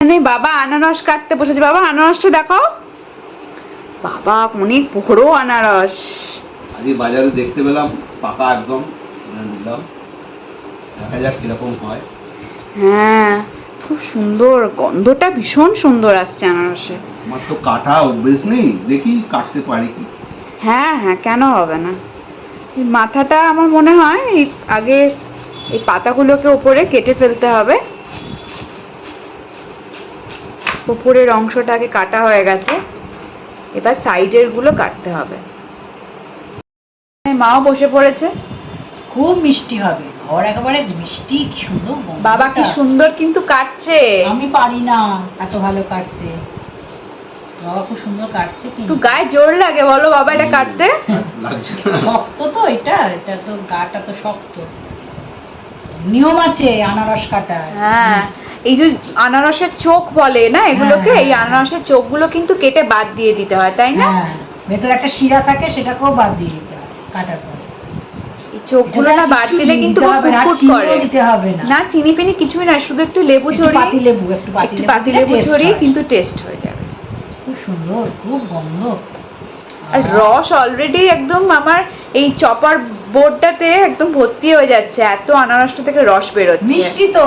এখানে বাবা আনারস কাটতে বসেছে। বাবা আনারসটা দেখাও। বাবা অনেক বড় আনারস। আজকে বাজারে দেখতে পেলাম পাকা একদম, নিলাম, দেখা যাক কিরকম হয়। হ্যাঁ খুব সুন্দর, গন্ধটা ভীষণ সুন্দর আসছে আনারসে। আমার তো কাটা অভ্যেস নেই, দেখি কাটতে পারি কি। হ্যাঁ হ্যাঁ, কেন হবে না। এই মাথাটা আমার মনে হয় এই আগে এই পাতাগুলোকে উপরে কেটে ফেলতে হবে। উপরের অংশটা আগে কাটা হয়ে গেছে, এবার সাইডের গুলো কাটতে হবে। মাও বসে পড়েছে। খুব মিষ্টি হবে, ঘর একেবারে মিষ্টি, কি সুন্দর গন্ধটা। বাবা কি সুন্দর কিন্তু কাটছে। আমি পারি না এত ভালো কাটতে, বাবা খুব সুন্দর কাটছে। একটু কিন্তু গায়ে জোর লাগে বলো বাবা এটা কাটতে। লাগছে না। শক্ত তো, এটা তো গাটা তো শক্ত, নিয়ম আছে আনারস কাটার। হ্যাঁ, এই যে আনারসের চোখ বলে না এগুলোকে, হ্যাঁ, এই আনারসের চোখগুলো কিন্তু কেটে বাদ দিয়ে দিতে হয়, তাই না? হ্যাঁ, ভেতরে একটা শিরা থাকে, সেটাকেও বাদ দিয়ে দিতে হয় কাটার পরে। এই চোখগুলো না বাদ দিলে কিন্তু ফুটফুট করে। দিতে হবে না, না চিনি ফিনি কিছুই না, শুধু একটু লেবু ছড়িয়ে, একটু পাতিলেবু ছড়িয়ে কিন্তু টেস্ট হয়ে যাবে। খুব সুন্দর, খুব গন্ধ। আর রস অলরেডি একদম আমার এই চপার বোর্ডটাতে একদম ভর্তি হয়ে যাচ্ছে, এত আনারসটা থেকে রস বেরোচ্ছে। মিষ্টি তো,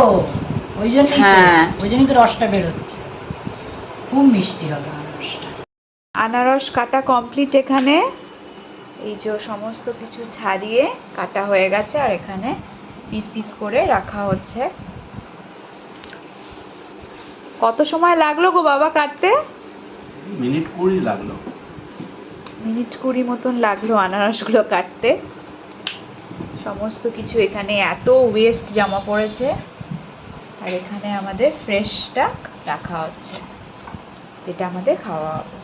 ওই জন্যই হ্যাঁ, ওই জন্যই তো রসটা বেরোচ্ছে, খুব মিষ্টি হবে আনারসটা। আনারস কাটা কমপ্লিট। এখানে এই যে সমস্ত কিছু ছাড়িয়ে কাটা হয়ে গেছে, আর এখানে পিস পিস করে রাখা হচ্ছে। কত সময় লাগলো গো বাবা কাটতে? মিনিট 20 লাগলো। মিনিট 20 মতন লাগলো আনারসগুলো কাটতে। সমস্ত কিছু এখানে এত ওয়েস্ট জমা পড়েছে, আর এখানে আমাদের ফ্রেশটা রাখা হচ্ছে, যেটা আমাদের খাওয়া হবে।